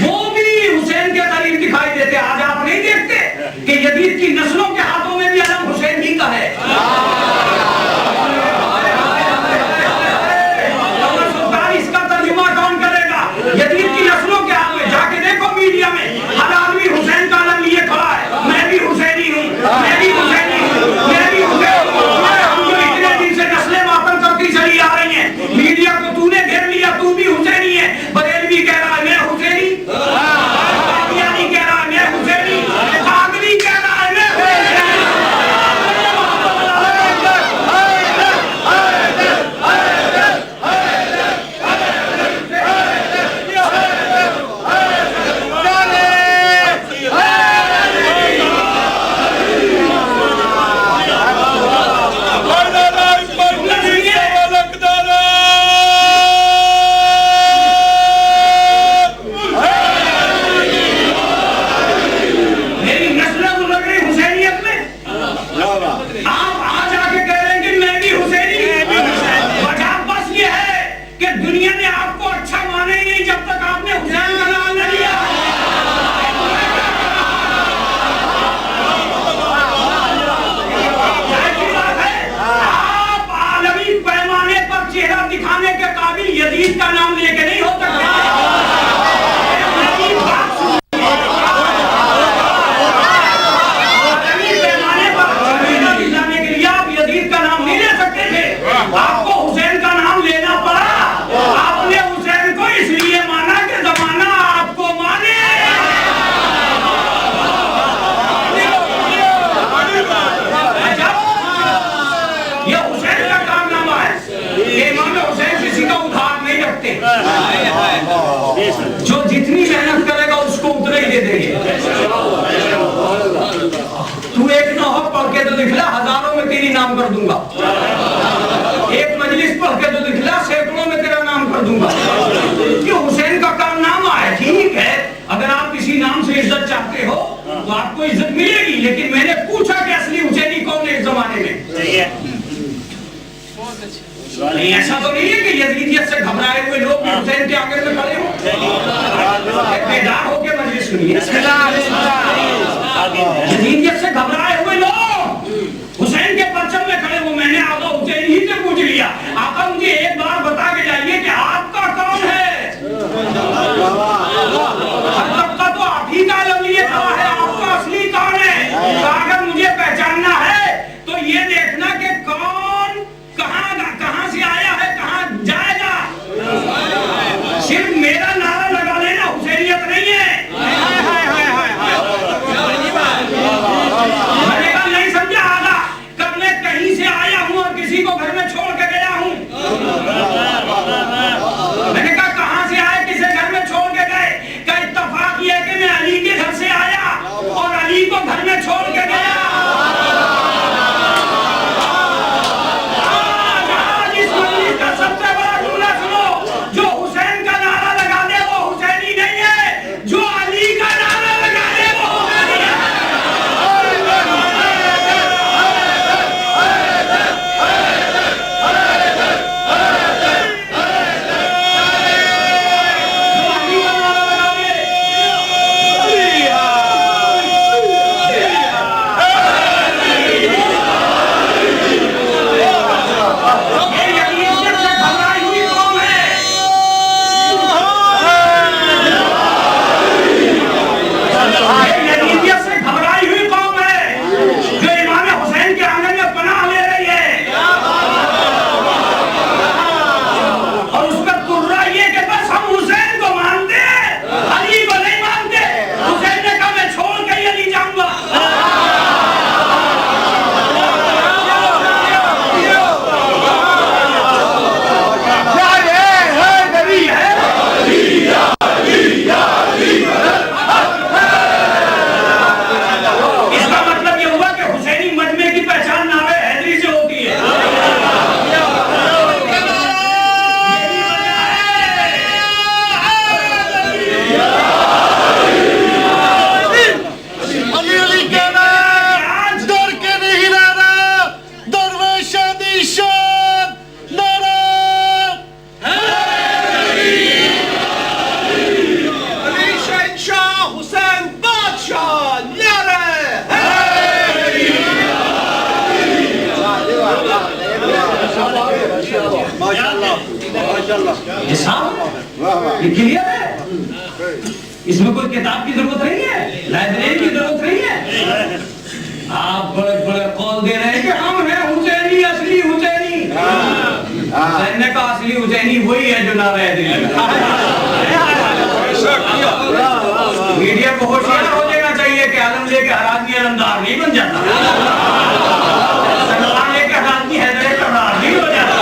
वो भी हुसैन के करीब दिखाई देते। आज आप नहीं देखते कि यजीद की नस्लों के हाथों में भी अलम हुसैन ही का है। इसका तर्जुमा कौन करेगा? यजीद की नस्लों के हाथ में जाके देखो मीडिया में हर आदमी हुसैन का अलम लिए खड़ा है। मैं भी हुसैनी हूँ, मैं भी हुसैनी हूँ, मैं भी हुसैनी हूँ। हम जो इतने दिन से नस्लें मातम करती चली आ रही हैं, मीडिया को तूने घेर लिया, तू भी हुसैनी है। बरेलवी कह रहा है मैं हुसैनी, कादियानी कह रहा है मैं हुसैनी, कादरी कह रहा है मैं हुसैनी। दिखाने के काबिल यजीद का नाम लेके नहीं हो सकते। पैमाने पर दिखाने के लिए आप यजीद का नाम नहीं ले सकते थे, आपको हुसैन का नाम लेना पड़ा। आपने हुसैन को इसलिए माना कि जमाना आपको माने। ये हुसैन का कारनामा है। इमाम हुसैन किसी का उधार नहीं रखते, जो जितनी मेहनत करेगा उसको उतना ही दे देंगे। तू एक नौह पढ़ के तो दिखला, हजारों में तेरी नाम कर दूंगा। एक मजलिस पढ़ के तो दिखला, सैकड़ों में तेरा नाम कर दूंगा। क्यों? हुसैन का कारनामा है। ठीक है, अगर आप किसी नाम से इज्जत चाहते हो तो आपको इज्जत मिलेगी, लेकिन मैंने पूछा कि असली हुसैनी कौन है इस जमाने में। नहीं, ऐसा तो नहीं है कि यजीदियत से घबराए हुए लोग भी हुसैन के आगे में खड़े हो। बेदार होके मजलिस सुनिए। यजीदियत से घबराए हुए लोग हुसैन के परचम में खड़े हो। मैंने आका हुसैन ही से पूछ लिया, आका मुझे एक बार बता के जाइए कि आपका कौन है? हर तबका तो आप ही का अलम लिए खड़ा है, आपका असली कौन है? तो अगर मुझे पहचानना है तो ये देखना कि कौन कहां से आया है, कहां जाएगा। सिर्फ मेरा नारा लगा लेना हुसैनियत नहीं है। ये साफ है, ये क्लियर है, इसमें कोई किताब की जरूरत नहीं है, लाइब्रेरी की जरूरत नहीं है। आप बड़े बड़े कॉल दे रहे हैं कि हम हैं हुसैनी, असली हुसैनी। हुसैन का असली हुसैनी वही है जो नाराए दिल। मीडिया को होशियार हो जाना चाहिए कि आलम लेके हर आदमी अलमदार नहीं बन जाता, सलमान लेके हर आदमी हैदर करदार नहीं हो जाता।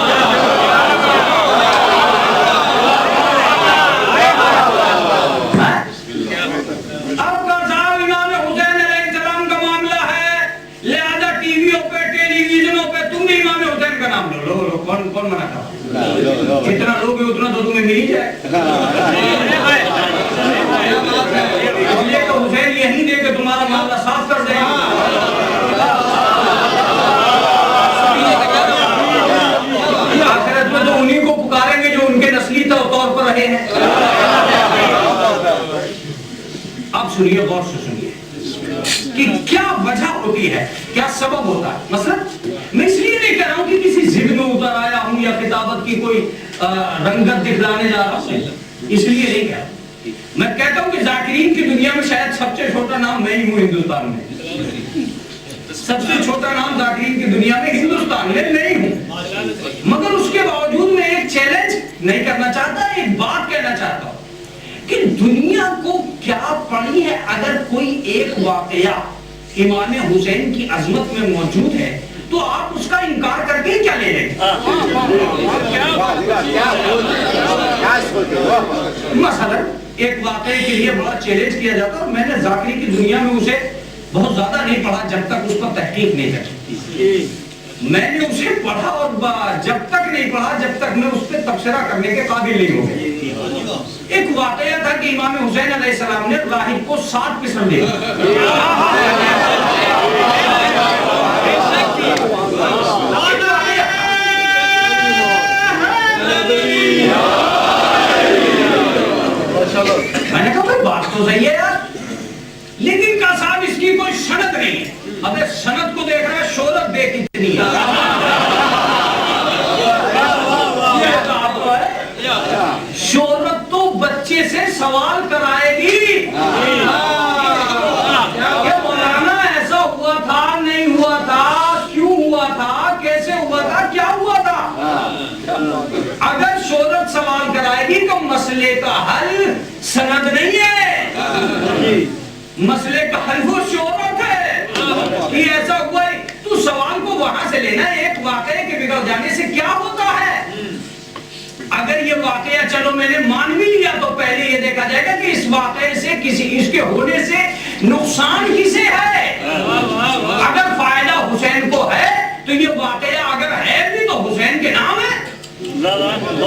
अब का साहब इमाम हुसैन अलैहिस्सलाम का मामला है, लिहाजा टीवियों पे टेलीविजनों पे तुम भी इमाम हुसैन का नाम लो। कौन कौन मना था? जितना लोग उतना तो तुम्हें मिल ही जाए। इसलिए तो हुसैन यही दे के तुम्हारा मामला साफ कर देगा। आखिरत में तो उन्हीं को पुकारेंगे जो उनके नस्ली तौर पर रहे हैं। अब सुनिए, गौर से सुनिए कि क्या वजह होती है, क्या सबब होता है। मसलन मैं इसलिए नहीं कह रहा हूं कि किसी जिद में उतर आया हूं या किताबत की कोई रंगत दिखलाने जा रहा हूं, इसलिए नहीं कह रहा। मैं कहता हूं कि जाकिरीन की दुनिया में शायद सबसे छोटा नाम मैं ही हूं हिंदुस्तान में। सबसे छोटा नाम जाकिरीन की दुनिया में हिंदुस्तान में नहीं हूं, मगर उसके बावजूद मैं एक चैलेंज नहीं करना चाहता, एक बात कहना चाहता हूं कि दुनिया को क्या पड़ी है अगर कोई एक वाकया इमाम हुसैन की अजमत में मौजूद है तो आप उसका इनकार करके क्या ले लेंगे? मसलन एक वाकये के लिए बड़ा चैलेंज किया जाता है, और मैंने जाकिरी की दुनिया में उसे बहुत ज्यादा नहीं पढ़ा जब तक उस पर तहकीक नहीं करी। मैंने उसे पढ़ा और जब तक नहीं पढ़ा जब तक मैं उस पर तबसरा करने के काबिल नहीं हो गया। एक वाकया था कि इमाम हुसैन अलैहिस्सलाम ने राहिब को 7 किस्म दिए। मैंने कहा भाई बात तो सही है यार, लेकिन का साहब इसकी कोई सनद नहीं है। अबे सनद को देख रहा है, शोहरत देख इतनी है। शोहरत तो बच्चे से सवाल कराएगी क्या मौलाना ऐसा हुआ था, नहीं हुआ था, क्यों हुआ था, कैसे हुआ था, क्या हुआ था। अगर शोहरत सवाल कराएगी तो मसले का हल सनद नहीं है, मसले का हल वो शोहरत है कि ऐसा हुआ है। तू सवाल को वहां से लेना, एक वाकये के बिगड़ जाने से क्या होता है। अगर ये वाकया चलो मैंने मान भी लिया तो पहले ये देखा जाएगा कि इस वाकये से किसी इसके होने से नुकसान किसे है। अगर फायदा हुसैन को है तो ये वाकया अगर है भी तो हुसैन के नाम है,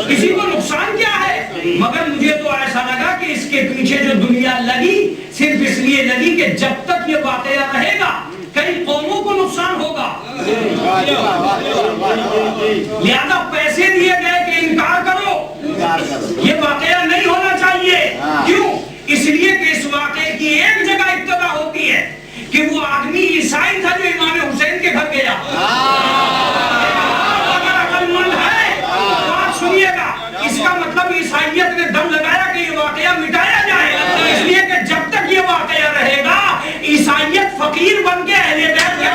किसी को नुकसान क्या है। मगर मुझे तो ऐसा लगा कि इसके पीछे जो दुनिया लगी सिर्फ इसलिए लगी कि जब तक ये वाकया रहेगा कई कौमों को नुकसान होगा, लिहाजा पैसे दिए गए कि इनकार करो, ये वाकया नहीं होना चाहिए। क्यों? इसलिए कि इस वाकये की एक जगह इब्तिदा होती है कि वो आदमी ईसाई था जो इमाम हुसैन के घर गया। अगर अक्लमंद है तो आप सुनिएगा, इसका मतलब ईसाइयत ने दम लगाया कि ये वाकया मिटाया जाए, इसलिए कि जब तक ये वाकया रहेगा ईसाइयत फकीर बन के अहले बैत के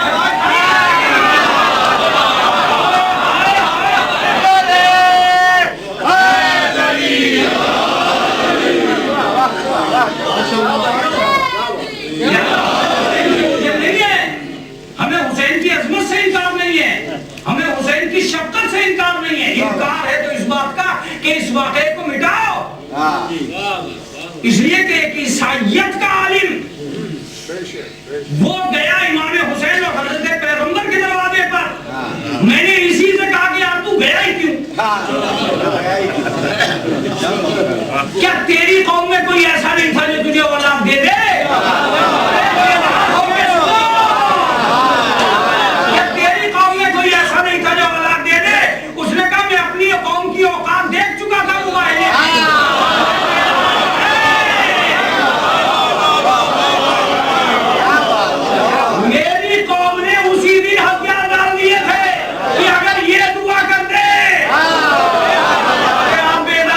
नहीं है। हमें हुसैन की अजमत से इनकार नहीं है, हमें हुसैन की शफकत से इनकार नहीं है। इनकार है तो इस बात का कि इस वाकये को मिटाओ, इसलिए कि एक ईसाइयत का आलिम वो गया इमाम हुसैन और हजरत पैगंबर के दरवाजे पर। मैंने इसी से कहा कि यार तू गया ही क्यों? क्या तेरी कौम में कोई ऐसा नहीं था जो तुझे औलाद दे दे? क्या तेरी कौम में कोई ऐसा नहीं था जो औलाद दे दे? उसने कहा मैं अपनी कौम की औकात देख चुका था। मेरी कौम ने उसी दिन हथियार डाल दिए थे कि अगर ये दुआ कर दे आप बेटा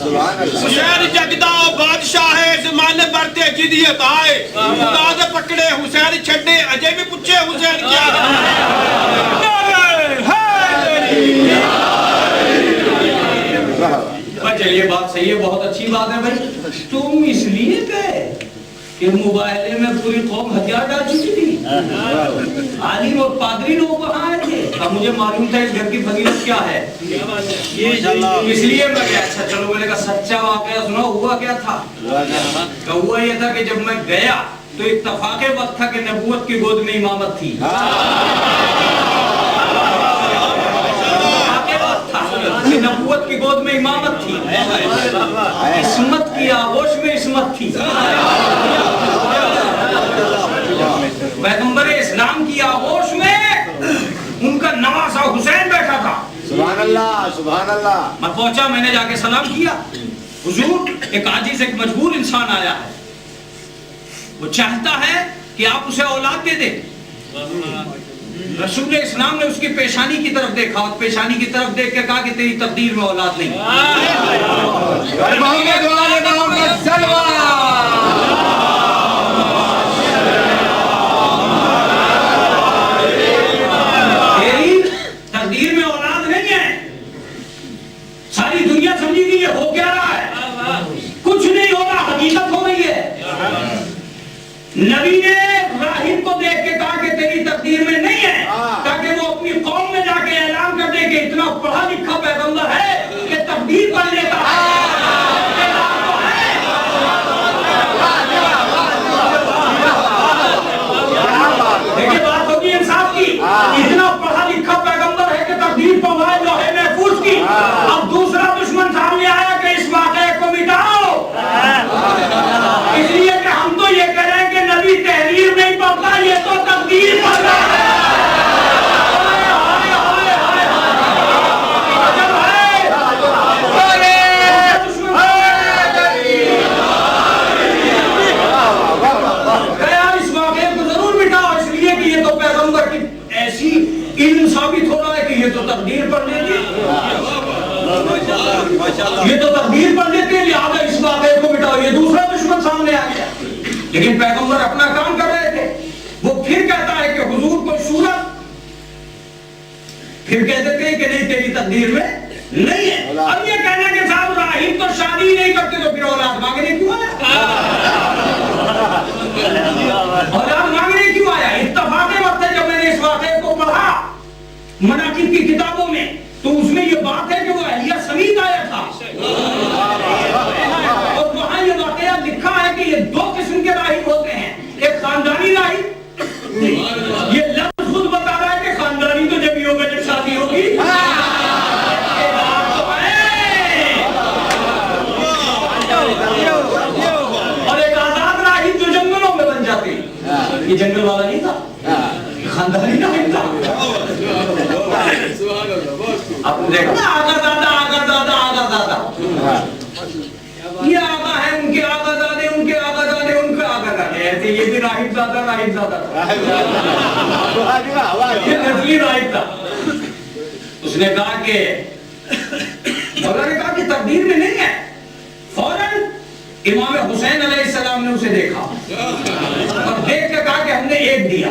हुसैन जगदा बादशाह है जमाने बरते जिदियत आए खुदा दे पकड़े हुसैन छड्डे अजे भी पूछे हुसैन क्या भाई चलिए बात सही है, बहुत अच्छी बात है भाई। तुम इसलिए गए कि मोबाइल में पूरी कौम हथियार डाल चुकी थी, आलिम और पादरी लोग वहां आए थे। अब मुझे मालूम था इस घर की फजीलत क्या है, इसलिए मैं गया। अच्छा चलो, मैंने कहा सच्चा वाकया सुनो, हुआ क्या था? तो हुआ ये था कि जब मैं गया तो इत्तफाके वक्त था कि नबूवत की गोद में इमामत थी। नबूवत की गोद में इमामत थी, इस्मत की आगोश में इस्मत थी, पैगंबर इस्लाम की आगोश में उनका नवासा हुसैन बैठा था। सुभान अल्लाह, सुभान अल्लाह। मैं पहुंचा, मैंने जाके सलाम किया। हुजूर, एक आजिज एक मजबूर इंसान आया है, वो चाहता है कि आप उसे औलाद दे दे। रसूल इस्लाम ने उसकी पेशानी की तरफ देखा और पेशानी की तरफ देख के कहा कि तेरी तकदीर में औलाद नहीं। तेरी तकदीर में औलाद नहीं है। सारी दुनिया समझी कि ये हो क्या रहा है, कुछ नहीं हो रहा, हकीकत हो रही है। नबी ने राहिब को देख के कहा कि तेरी तकदीर में नहीं है, ताकि वो अपनी कौम में जाके ऐलान कर दे कि इतना पढ़ा लिखा पैगंबर है कि तकदीर पढ़ लेता है। देखिए बात होगी इंसाफ की, इतना पढ़ा लिखा पैगंबर है कि तकदीर पढ़ाए लोहे महफूज की। अब दूसरा दुश्मन सामने आया कि इस वाक़े को मिटाओ, इसलिए कि हम तो ये कह रहे हैं कि नबी तहरीर नहीं पढ़ता, ये तो तकदीर पढ़ रहा है। इस वाक़े को जरूर मिटाओ, इसलिए कि ये तो पैगंबर की ऐसी इल्म साबित हो रहा है कि ये तो तकदीर पढ़ लेती है, ये तो तकदीर पढ़ लेते हैं, लिहाजा इस वाक़े को मिटाओ। ये दूसरा दुश्मन सामने आ गया, लेकिन पैगंबर अपना काम कर रहे थे। वो फिर कहता है कि हुजूर को सूरत, फिर कह देते हैं कि नहीं तेरी तकदीर में नहीं है। अब ये कहना कि साहब राहिब तो शादी नहीं करते तो फिर औलाद मांगने क्यों आया? औलाद मांगने क्यों आया? इत्तफाके वक्त है जब मैंने इस वाक़े को पढ़ा मनाकिब की किताबों में, तो उसमें ये बात है कि वो अहलिया समीत आया था और वहां ये वाकया लिखा है कि ये दो किस्म के राहिब होते हैं, एक खानदानी राहिब, ये लफ्ज़ खुद बता रहा है कि खानदानी तो जब ही होगा जब शादी होगी, और एक आजाद राहिब जो जंगलों में बन जाते। ये जंगल वाला नहीं था, खानदानी राहिब था। आपने देखा ना, आगा दादा आगा दादा आगा दादा, ये आगा है, उनके आगा दादे, उनके आगा दादे, उनके आगा दादे, ऐसे ये भी राहिब दादा ये नस्ली राहिब था। उसने कहा कि मौला ने कहा कि तकदीर में नहीं है। फौरन इमाम हुसैन अलैहिस्सलाम ने उसे देखा और देख के कहा कि हमने एक दिया।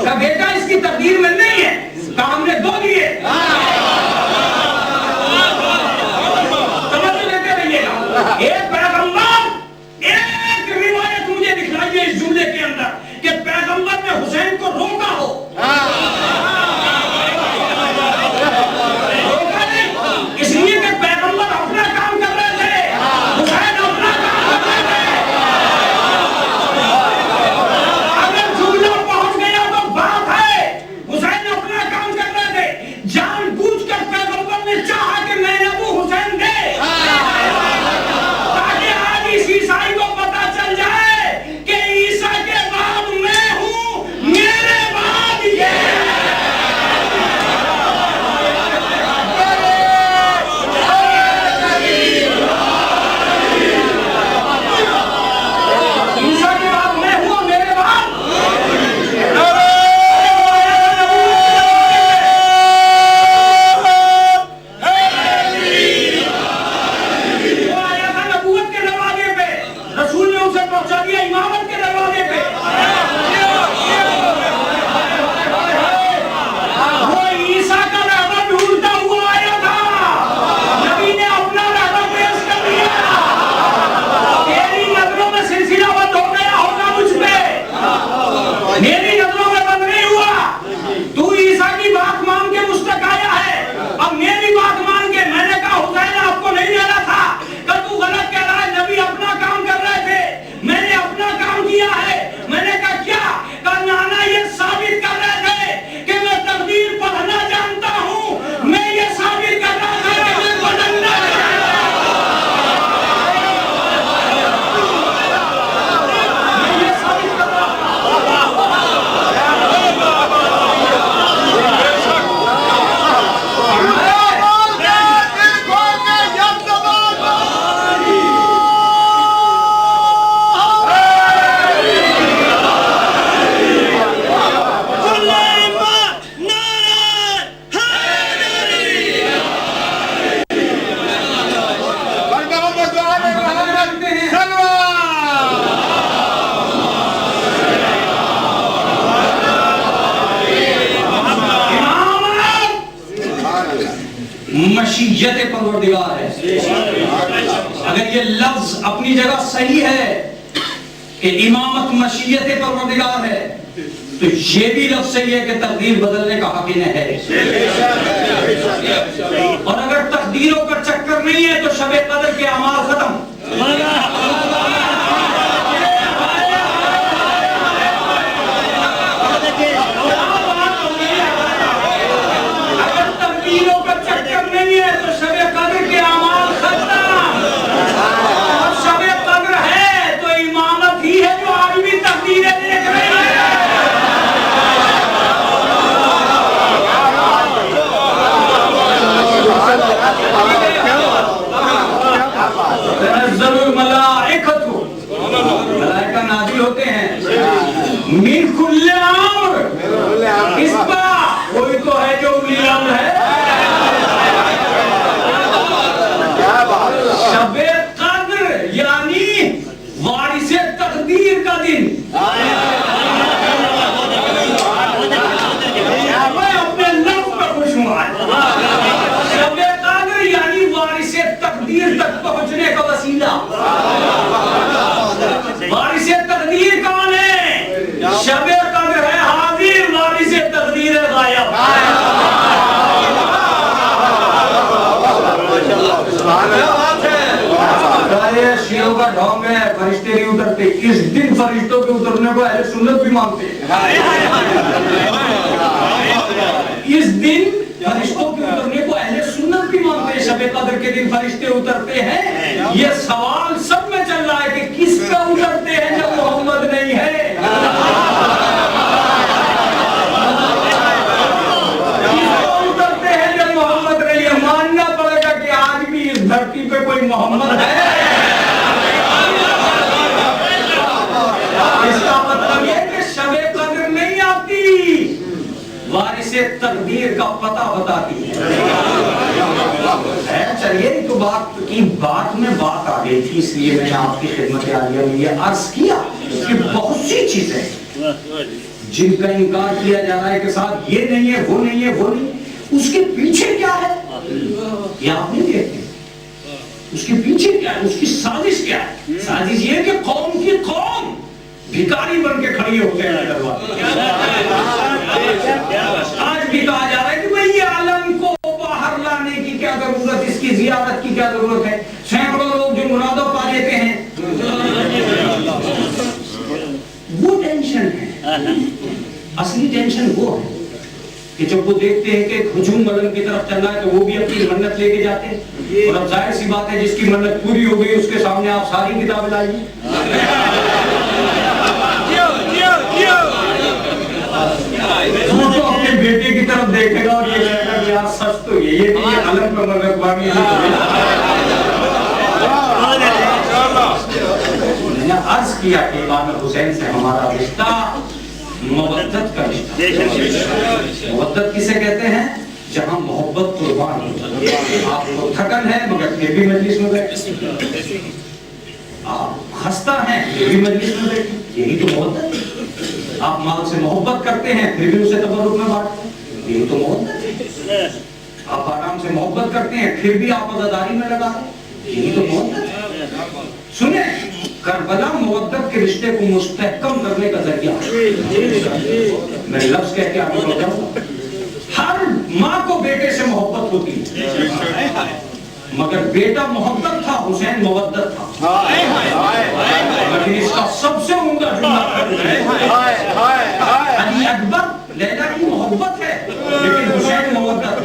कहा बेटा इसकी तकदीर में नहीं है, कहा हमने दो दिए। समझ लेते रहिएगा, एक पैगंबर, एक रिवायत मुझे दिखलाइए इस जुमले के अंदर कि पैगंबर ने हुसैन को रोका हो। रोका नहीं, इसलिए कि पैगंबर अपना काम कर रहे थे, हुसैन अपना काम कर रहे थे। अगर जुमला पहुंच गया तो बात है, हुसैन अपना काम कर रहे थे। मशीयत परवरदिगार है। अगर ये लफ्ज अपनी जगह सही है कि इमामत मशीयत परवरदिगार है, तो ये भी लफ्ज सही है कि तकदीर बदलने का हक इन्हें है। और अगर तकदीरों का चक्कर नहीं है तो शबे कदर के अमाल खत्म। मलाइका नाज़िल होते हैं मिन कुल्ले अम्र, इस पर कोई तो है जो उलिल अम्र है। शबे कद्र यानी वारिसे तकदीर का दिन। मैं अपने लफ्ज़ पर खुश हूँ आज। शबे कद्र यानी वारिसे तकदीर तक पहुंचने का वसीला। वारिसे तकदीर कौन है? शबे कद्र है हाजिर, वारिसे तकदीर है गायब। शियों का ढोंग है, फरिश्ते नहीं उतरते। इस दिन फरिश्तों के उतरने को अहले सुन्नत भी मानते हैं। इस दिन फरिश्तों के उतरने को अहले सुन्नत भी मानते हैं। शबे कद्र के दिन फरिश्ते उतरते हैं। ये सवाल सब में चल रहा है कि किस पे उतरते हैं जब मोहम्मद नहीं है। किस पे उतरते हैं जब मोहम्मद नहीं है। मानना पड़ेगा कि आज भी इस धरती पे कोई मोहम्मद है। इसका मतलब ये कि शबे कद्र नहीं आती, वारिसे तकदीर का पता बताती है। चलिए तो बात में बात आ गई थी, इसलिए मैंने आपकी खिदमत आलिया में ये अर्ज किया कि बहुत सी चीजें जिनका इनकार किया जा रहा है कि साहब ये नहीं है, वो नहीं है, वो नहीं, उसके पीछे क्या है ये आप नहीं देखते। उसके पीछे क्या है, उसकी साजिश क्या है? साजिश ये कि कौम की कौम भिखारी बन के खड़ी होते हैं दरबार। आज भी कहा जा रहा है कि भाई ये आलम को बाहर लाने की क्या जरूरत, इसकी जियारत की क्या जरूरत है। सैकड़ों लोग जो मुरादों पा लेते हैं, वो टेंशन है। असली टेंशन वो है कि जब वो देखते हैं कि हुजूम मलम की तरफ चल रहा है तो वो भी अपनी मन्नत लेके जाते हैं। और अब जाहिर सी बात है जिसकी मन्नत पूरी हो गई उसके सामने आप सारी किताबें लाइए। तो अपने बेटे की तरफ देखेगा और ये कहेगा कि यार सच तो ये नहीं है, अलग पे मगरबानी मैंने अर्ज किया कि इमाम हुसैन से हमारा रिश्ता मोहब्बत का रिश्ता। मोहब्बत किसे कहते हैं? जहां मोहब्बत कुर्बान हो। आपको थकन है मगर फिर भी मजलिस में बैठे, आप खस्ता हैं फिर भी मजलिस में बैठे, यही तो मोहब्बत है। आप माल से मोहब्बत करते हैं फिर भी उसे तबर्रुक में बांटते, यही तो मोहब्बत है। आप आराम से मोहब्बत करते हैं फिर भी आप आजादारी में लगा रहे, यही तो मोहब्बत है। सुने, करबला मोहब्बत के रिश्ते को मुस्तहकम करने का जरिया। मैं लफ्ज कह के आपको बताऊंगा, हर माँ को बेटे से मोहब्बत होती है, मगर बेटा मोहब्बत था, हुसैन मोहब्बत था। लेकिन इसका सबसे उम्दा जुमला अली अकबर लैला की मोहब्बत है लेकिन हुसैन मोहब्बत।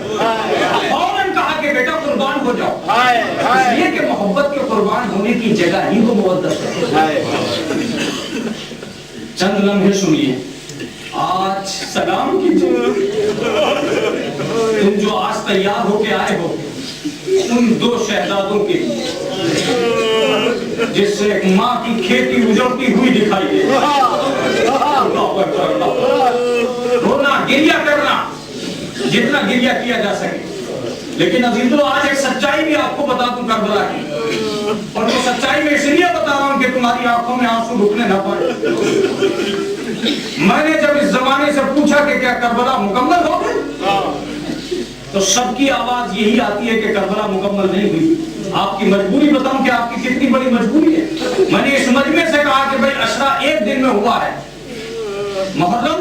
फौरन कहा कि बेटा कुर्बान हो जाओ, इसलिए कि मोहब्बत के कुर्बान होने की जगह ही वो मोहब्बत है। चंद लम्हे सुनिए, आज सलाम कीजिए। तुम जो आज तैयार होके आए हो उन दो शहजादों के जिससे एक माँ की खेती उजड़ती हुई दिखाई दे। रोना गिरिया करना जितना गिरिया किया जा सके, लेकिन अजीजों आज एक सच्चाई भी आपको बता दूं करबला की, और वो सच्चाई मैं इसलिए बता रहा हूं कि तुम्हारी आंखों में आंसू रुकने ना पाए। मैंने जब इस जमाने से पूछा कि क्या करबला मुकम्मल हो गई, तो सबकी आवाज यही आती है कि करबला मुकम्मल नहीं हुई। आपकी मजबूरी बताऊं कि आपकी कितनी बड़ी मजबूरी है। मैंने इस मजमे से कहा कि भाई अशरा एक दिन में हुआ है। मुहर्रम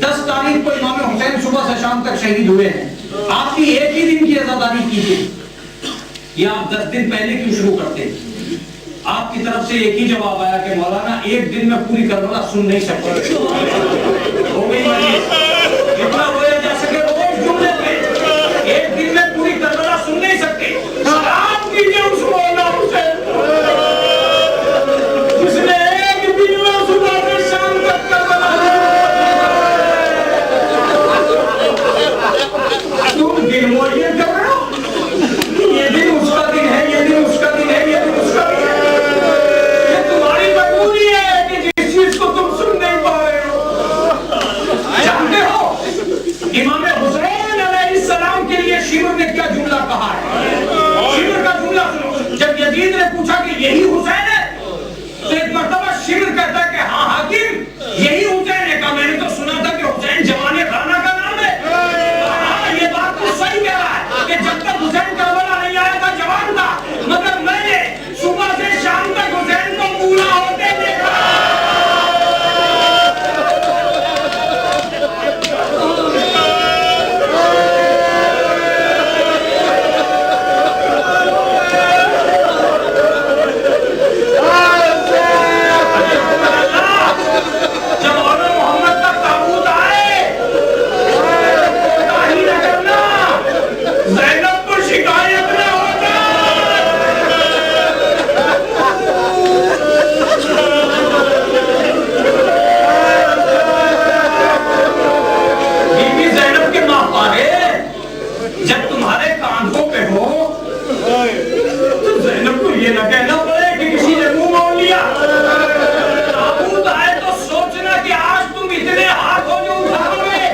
10 तारीख को इमाम हुसैन सुबह से शाम तक शहीद हुए हैं। आपकी एक ही दिन की अज़ादारी कीजिए, या आप 10 दिन पहले क्यों शुरू करते? आपकी तरफ से एक ही जवाब आया कि मौलाना एक दिन में पूरी करबला सुन नहीं सकते। हो गई जितना बोला जा सके रोज जुमले पे, एक दिन में पूरी करबला सुन नहीं सकते। सलाम कीजिए उस मौला हुसैन जिसने एक दिन में सुबह से शाम तक करबला। तुम दिन मोड़िए कर रहे हो, ये दिन उसका दिन है, ये दिन उसका दिन है, ये दिन उसका दिन है। ये तुम्हारी मजबूरी है कि जिस चीज को तुम सुन नहीं पा रहे हो। जानते हो इमाम हुसैन अलैहिस्सलाम के लिए शिमर ने क्या जुमला कहा है? शिमर का जुमला सुनो। जब यजीद ने पूछा कि यही हुसैन है, तो एक मर्तबा शिमर कहता है कि हाँ हाकिम यही हुसैन है। कहा मैंने तो सुना था कि हुसैन जवाने खाना का नाम है। हाँ ये बात तो सही कह रहा है कि जब तक हुसैन करबला नहीं आया था जवान था, मगर मैंने सुबह से शाम तक हुसैन को पूरा होते देखा। जब औला मोहम्मद का ताबूत आए, ताही न करना, ज़ैनब को शिकायत न होना। बीबी ज़ैनब के माँ पारे जब तुम्हारे कांधों पे हो, तो ज़ैनब को ये न कहना पड़े कि किसी ने मुंह मोड़ लिया। ताबूत आए तो सोचना कि आज तुम इतने हाथ हो जो उठा लोगे,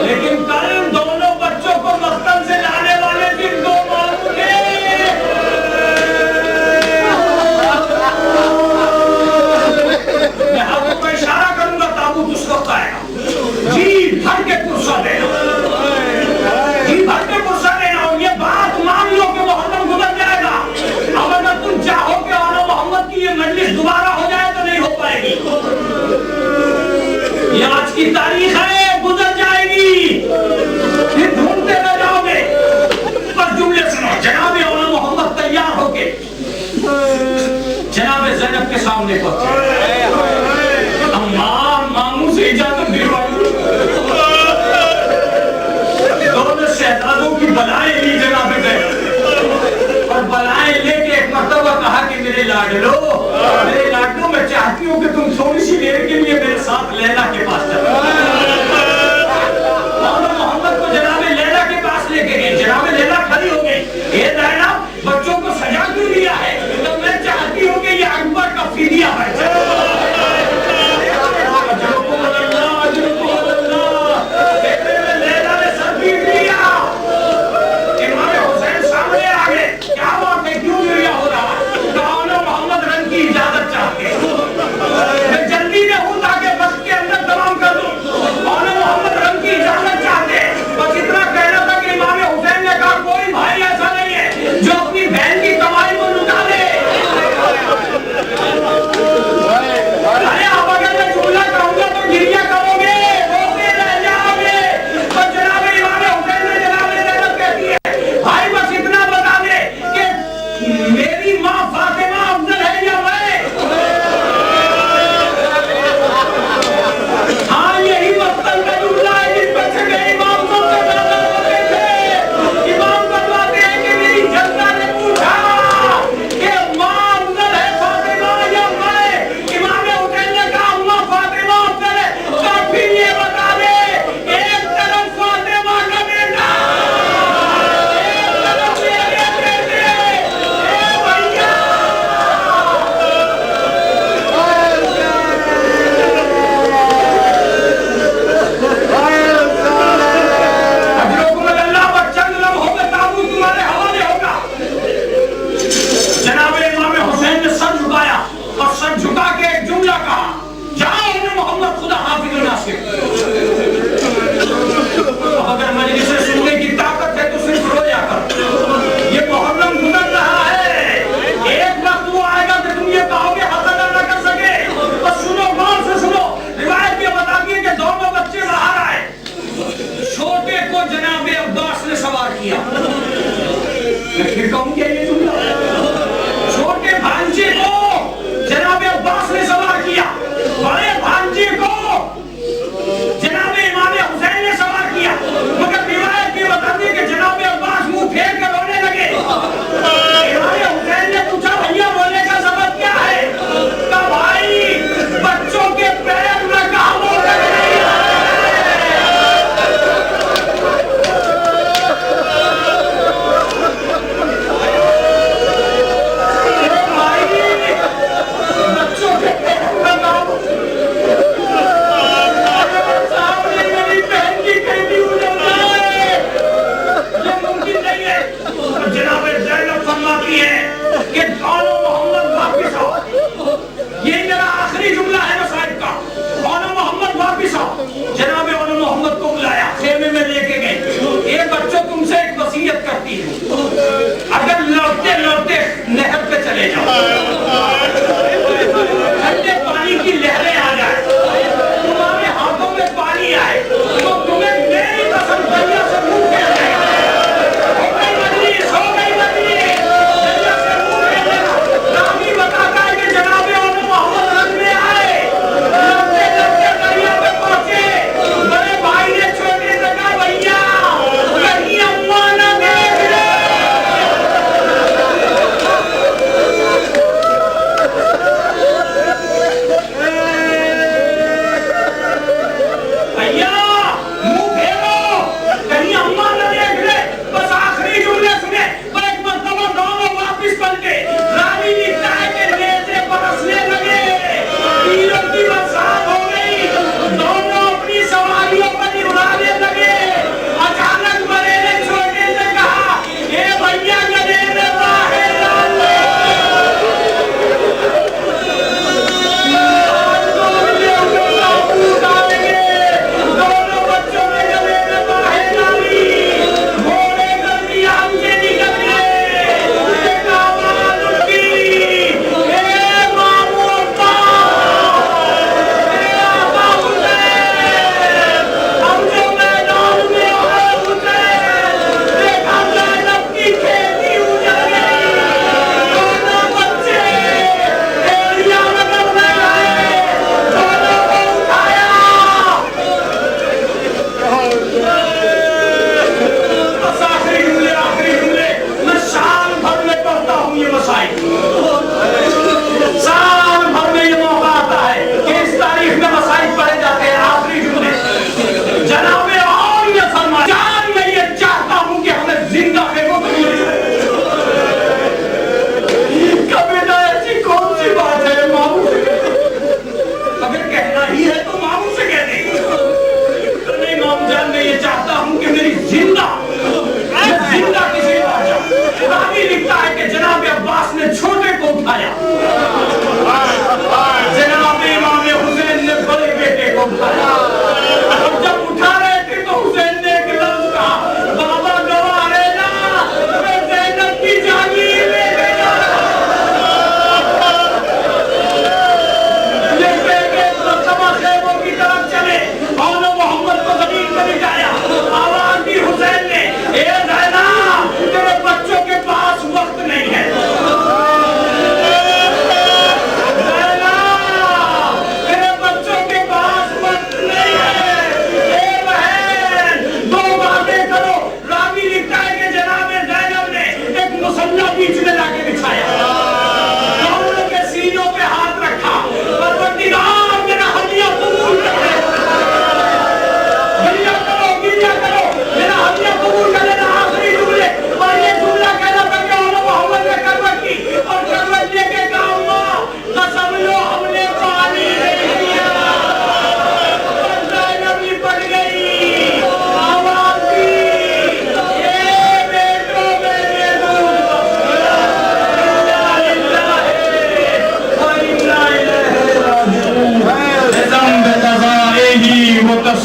लेकिन कल दोनों बच्चों को मक्तब से लाने वाले दिन दो मारूंगे। मैं हाथों को इशारा करूंगा, ताबूत उस वक्त आएगा। जी भर के पुरसा देना, जी भर के पुरसा देना। और ये बात मान लो कि मुहर्रम गुजर जाएगा। अब अगर तुम चाहो कि औला मोहम्मद की ये मजलिस दोबारा हो जाए तो नहीं हो पाएगी। ये आज की तारीख है, गुजर जाएगी, फिर ढूंढते रह जाओगे। पर जुमले सुनो। जनाब औला मोहम्मद तैयार होके जनाब ज़ैनब के सामने पहुंचे। अम्मा मामू से इजाजत दिलवाई। दोनों शहजादों की बलाएं ली जनाब ज़ैनब, और बलाएं लेके एक मर्तबा कहा कि मेरे लाडलो, मैं चाहती हूँ कि तुम थोड़ी सी देर के लिए मेरे साथ लैला के पास चलो। मोहम्मद को जनाब लैला के पास लेके गए। जनाब लैला खड़ी हो गई। ये लैला बच्चों को सजा क्यों दिया है? तो मैं चाहती हूँ कि ये अकबर का फिदिया बन जाए। लैला ने सर पीट लिया। इमाम हुसैन सामने आ गए। क्या बात है, क्यों गिरिया हो रहा है? मोहम्मद रंग की इजाजत चाहते हैं। मैं जल्दी में हूं ताकि वक्त के अंदर तमाम कर दूं।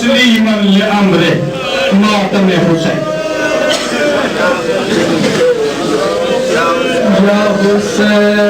तस्लीमन लिअम्रे मातम हुसैन। या हुसैन